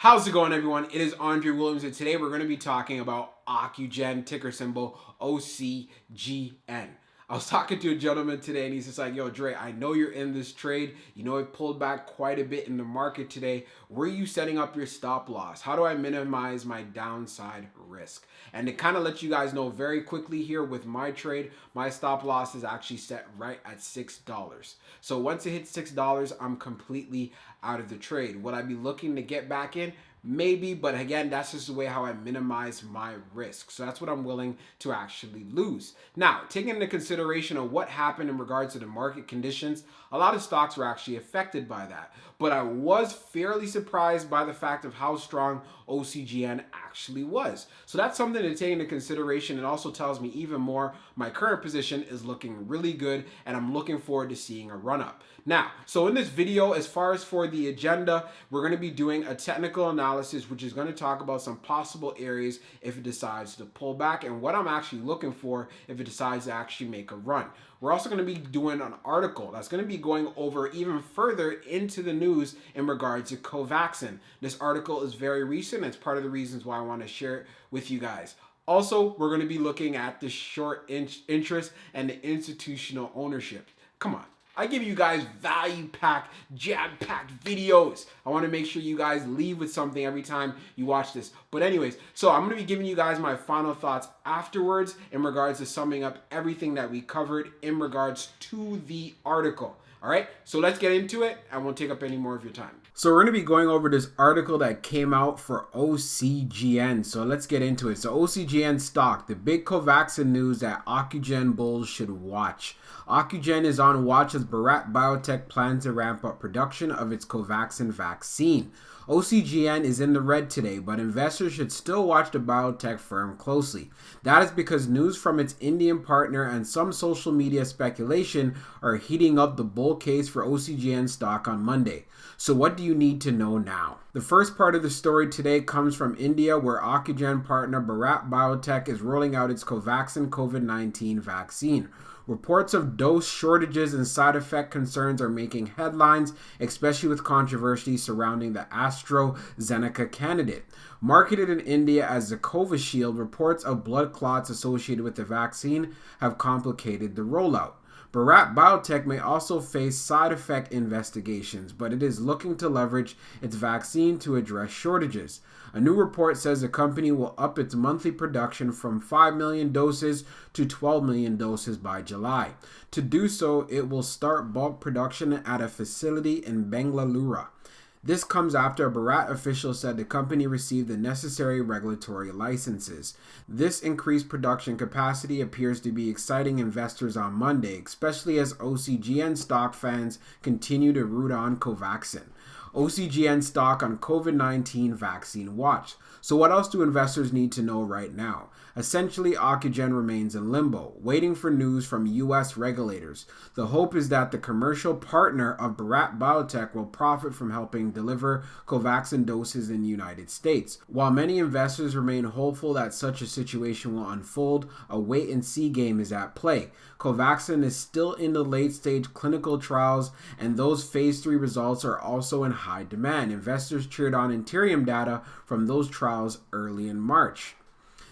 How's it going, everyone? It is Andre Williams, and today we're going to be talking about Ocugen, ticker symbol OCGN. I was talking to a gentleman today, and he's just like, yo, Dre, I know you're in this trade. You know it pulled back quite a bit in the market today. Where are you setting up your stop loss? How do I minimize my downside risk? And to kind of let you guys know very quickly here with my trade, my stop loss is actually set right at $6. So once it hits $6, I'm completely out of the trade. Would I be looking to get back in? Maybe, but again, that's just the way how I minimize my risk. So that's what I'm willing to actually lose. Now, taking into consideration of what happened in regards to the market conditions, a lot of stocks were actually affected by that. But I was fairly surprised by the fact of how strong OCGN actually was. So that's something to take into consideration. It also tells me even more my current position is looking really good, and I'm looking forward to seeing a run up. Now, so in this video, as far as for the agenda, we're going to be doing a technical analysis, which is going to talk about some possible areas if it decides to pull back and what I'm actually looking for if it decides to actually make a run. We're also going to be doing an article that's going to be going over even further into the news in regards to Covaxin. This article is very recent. It's part of the reasons why I want to share it with you guys. Also, we're going to be looking at the short interest and the institutional ownership. Come on. I give you guys value-packed, jab-packed videos. I want to make sure you guys leave with something every time you watch this. But anyways, so I'm going to be giving you guys my final thoughts afterwards in regards to summing up everything that we covered in regards to the article. All right, so let's get into it. I won't take up any more of your time. So we're going to be going over this article that came out for OCGN. So let's get into it. So OCGN stock, the big Covaxin news that Ocugen bulls should watch. Ocugen is on watch as Bharat Biotech plans to ramp up production of its Covaxin vaccine. OCGN is in the red today, but investors should still watch the biotech firm closely. That is because news from its Indian partner and some social media speculation are heating up the bull case for OCGN stock on Monday. So what do you need to know now? The first part of the story today comes from India, where Ocugen partner Bharat Biotech is rolling out its Covaxin COVID-19 vaccine. Reports of dose shortages and side effect concerns are making headlines, especially with controversy surrounding the AstraZeneca candidate. Marketed in India as the covishield, reports of blood clots associated with the vaccine have complicated the rollout. Bharat Biotech may also face side effect investigations, but it is looking to leverage its vaccine to address shortages. A new report says the company will up its monthly production from 5 million doses to 12 million doses by July. To do so, it will start bulk production at a facility in Bengaluru. This comes after a Bharat official said the company received the necessary regulatory licenses. This increased production capacity appears to be exciting investors on Monday, especially as OCGN stock fans continue to root on Covaxin. OCGN stock on COVID-19 vaccine watch. So what else do investors need to know right now? Essentially, Ocugen remains in limbo, waiting for news from U.S. regulators. The hope is that the commercial partner of Bharat Biotech will profit from helping deliver Covaxin doses in the United States. While many investors remain hopeful that such a situation will unfold, a wait-and-see game is at play. Covaxin is still in the late-stage clinical trials, and those phase 3 results are also in high demand. Investors cheered on interim data from those trials early in March.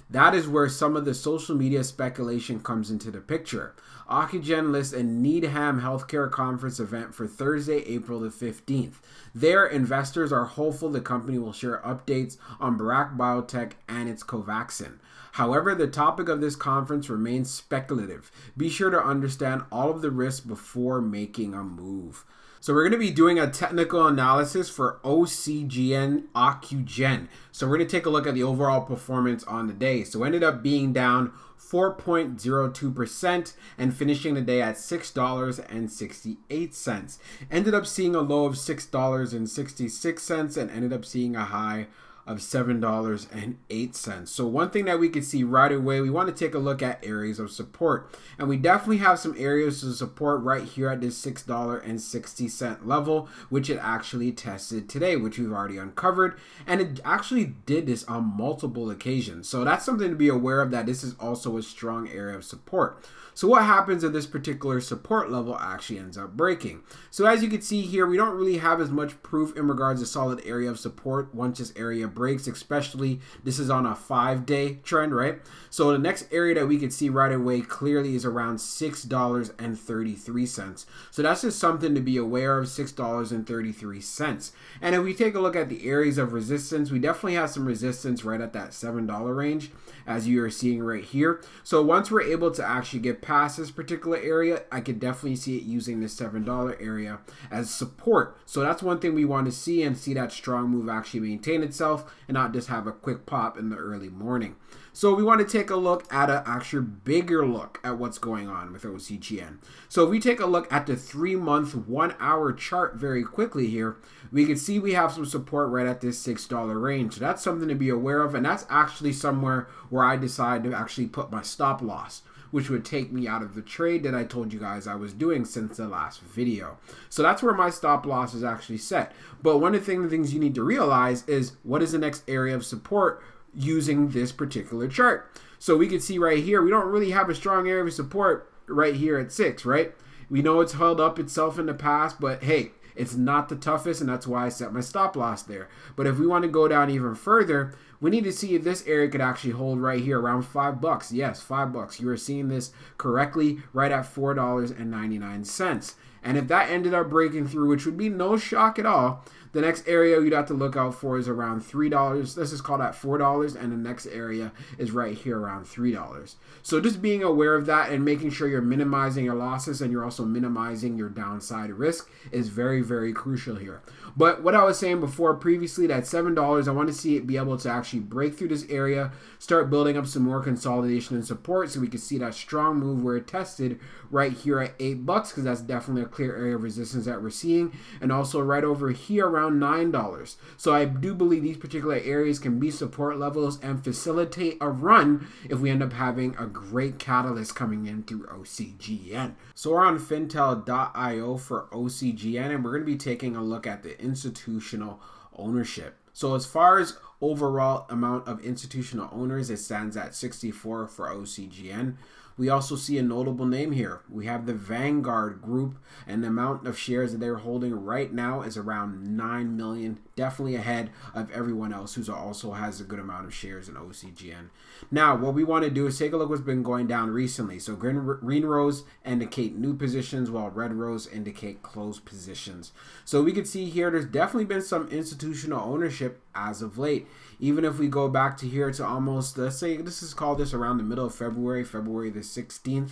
That is where some of the social media speculation comes into the picture. Ocugen lists a Needham Healthcare Conference event for Thursday, April the 15th. There, investors are hopeful the company will share updates on Bharat Biotech and its Covaxin. However, the topic of this conference remains speculative. Be sure to understand all of the risks before making a move. So we're going to be doing a technical analysis for OCGN Ocugen. So we're going to take a look at the overall performance on the day. So ended up being down 4.02% and finishing the day at $6.68. Ended up seeing a low of $6.66 and ended up seeing a high of $7.08. So one thing that we can see right away, we want to take a look at areas of support. And we definitely have some areas of support right here at this $6.60 level, which it actually tested today, which we've already uncovered. And it actually did this on multiple occasions. So that's something to be aware of, that this is also a strong area of support. So what happens if this particular support level actually ends up breaking? So as you can see here, we don't really have as much proof in regards to solid area of support once this area breaks, especially this is on a 5-day trend, right? So the next area that we can see right away clearly is around $6.33. So that's just something to be aware of, $6.33. And if we take a look at the areas of resistance, we definitely have some resistance right at that $7 range, as you are seeing right here. So once we're able to actually get past this particular area, I could definitely see it using this $7 area as support. So that's one thing we want to see, and see that strong move actually maintain itself and not just have a quick pop in the early morning. So we want to take a look at an actual bigger look at what's going on with OCGN. So if we take a look at the 3-month 1-hour chart very quickly here, we can see we have some support right at this $6 range. So that's something to be aware of, and that's actually somewhere where I decided to actually put my stop loss, which would take me out of the trade that I told you guys I was doing since the last video. So that's where my stop loss is actually set. But one of the things you need to realize is, what is the next area of support using this particular chart? So we can see right here, we don't really have a strong area of support right here at 6, right? We know it's held up itself in the past, but hey, it's not the toughest, and that's why I set my stop loss there. But if we want to go down even further, we need to see if this area could actually hold right here around $5. Yes, $5. You are seeing this correctly right at $4.99. And if that ended up breaking through, which would be no shock at all, the next area you'd have to look out for is around $3. Let's just call that $4, and the next area is right here around $3. So just being aware of that and making sure you're minimizing your losses and you're also minimizing your downside risk is very, very crucial here. But what I was saying before previously, that $7, I want to see it be able to actually break through this area, start building up some more consolidation and support, so we can see that strong move where it tested right here at $8, because that's definitely a clear area of resistance that we're seeing, and also right over here around $9. So I do believe these particular areas can be support levels and facilitate a run if we end up having a great catalyst coming in through OCGN. So we're on fintel.io for OCGN, and we're going to be taking a look at the institutional ownership. So as far as overall amount of institutional owners, it stands at 64 for OCGN. We also see a notable name here. We have the Vanguard Group, and the amount of shares that they're holding right now is around 9 million, definitely ahead of everyone else who also has a good amount of shares in OCGN. Now, what we want to do is take a look what's been going down recently. So green rows indicate new positions, while red rows indicate closed positions. So we can see here there's definitely been some institutional ownership as of late. Even if we go back to here to almost, let's say this is called this around the middle of February the 16th.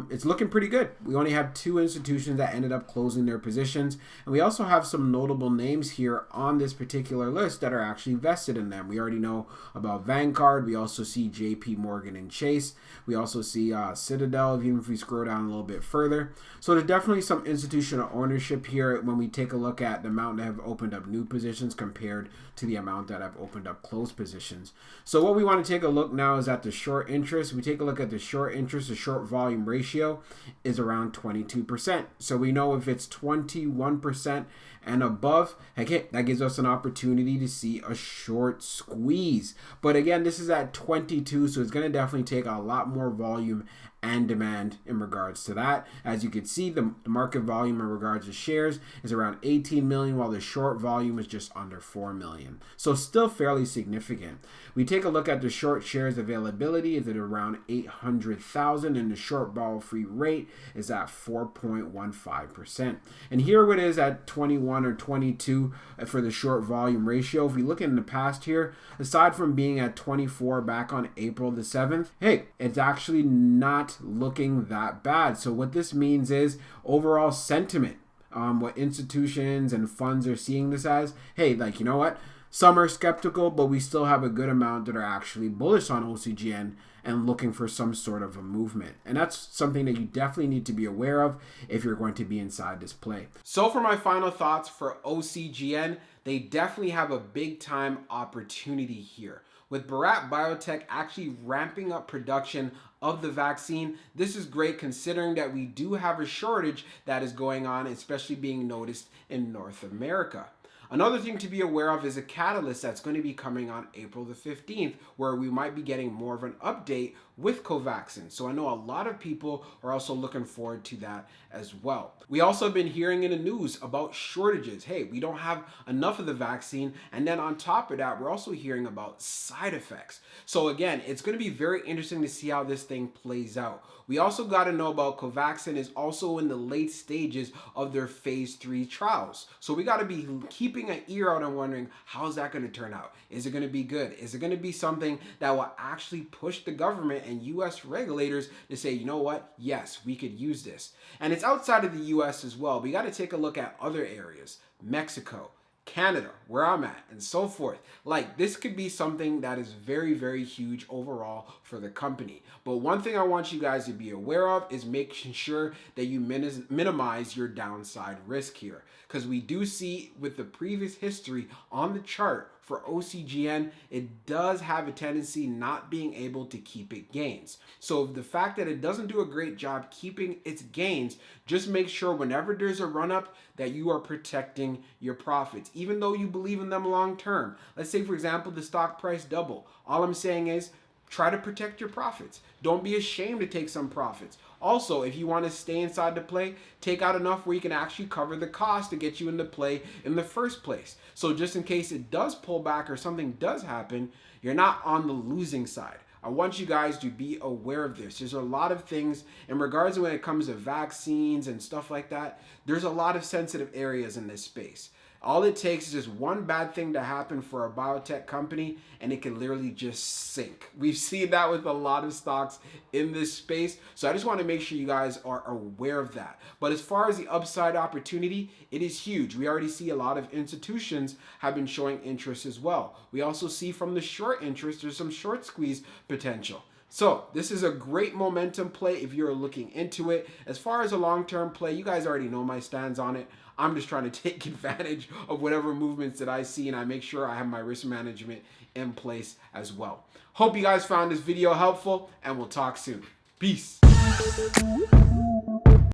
It's looking pretty good. We only have 2 institutions that ended up closing their positions, and we also have some notable names here on this particular list that are actually vested in them. We already know about Vanguard. We also see JP Morgan and Chase. We also see Citadel, even if we scroll down a little bit further. So there's definitely some institutional ownership here when we take a look at the amount that have opened up new positions compared to the amount that have opened up closed positions. So what we want to take a look now is at the short interest. We take a look at the short interest, the short volume ratio is around 22%. So we know if it's 21% and above, okay, that gives us an opportunity to see a short squeeze. But again, this is at 22, so it's going to definitely take a lot more volume and demand in regards to that. As you can see, the market volume in regards to shares is around 18 million, while the short volume is just under 4 million. So still fairly significant. We take a look at the short shares availability is at around 800,000, and the short borrow free rate is at 4.15%. And here it is at 21 or 22 for the short volume ratio. If we look in the past here, aside from being at 24 back on April the 7th, hey, it's actually not looking that bad. So what this means is overall sentiment, what institutions and funds are seeing this as, hey, like, you know what? Some are skeptical, but we still have a good amount that are actually bullish on OCGN. and looking for some sort of a movement. And that's something that you definitely need to be aware of if you're going to be inside this play. So for my final thoughts for OCGN, they definitely have a big time opportunity here. With Bharat Biotech actually ramping up production of the vaccine, this is great considering that we do have a shortage that is going on, especially being noticed in North America. Another thing to be aware of is a catalyst that's going to be coming on April the 15th, where we might be getting more of an update with Covaxin. So I know a lot of people are also looking forward to that as well. We also have been hearing in the news about shortages. Hey, we don't have enough of the vaccine. And then on top of that, we're also hearing about side effects. So again, it's going to be very interesting to see how this thing plays out. We also got to know about Covaxin is also in the late stages of their phase 3 trials. So we got to be keeping an ear out and wondering, how's that going to turn out? Is it going to be good? Is it going to be something that will actually push the government and US regulators to say, you know what? Yes, we could use this. And it's outside of the US as well. We got to take a look at other areas, Mexico, Canada, where I'm at, and so forth. Like, this could be something that is very, very huge overall for the company. But one thing I want you guys to be aware of is making sure that you minimize your downside risk here. Because we do see with the previous history on the chart for OCGN, it does have a tendency not being able to keep its gains. So the fact that it doesn't do a great job keeping its gains, just make sure whenever there's a run up that you are protecting your profits, even though you believe in them long term. Let's say, for example, the stock price double. All I'm saying is try to protect your profits. Don't be ashamed to take some profits. Also, if you want to stay inside the play, take out enough where you can actually cover the cost to get you into play in the first place. So just in case it does pull back or something does happen, you're not on the losing side. I want you guys to be aware of this. There's a lot of things in regards to when it comes to vaccines and stuff like that. There's a lot of sensitive areas in this space. All it takes is just one bad thing to happen for a biotech company and it can literally just sink. We've seen that with a lot of stocks in this space. So I just want to make sure you guys are aware of that. But as far as the upside opportunity, it is huge. We already see a lot of institutions have been showing interest as well. We also see from the short interest, there's some short squeeze potential. So this is a great momentum play if you're looking into it. As far as a long-term play, you guys already know my stance on it. I'm just trying to take advantage of whatever movements that I see, and I make sure I have my risk management in place as well. Hope you guys found this video helpful, and we'll talk soon. Peace.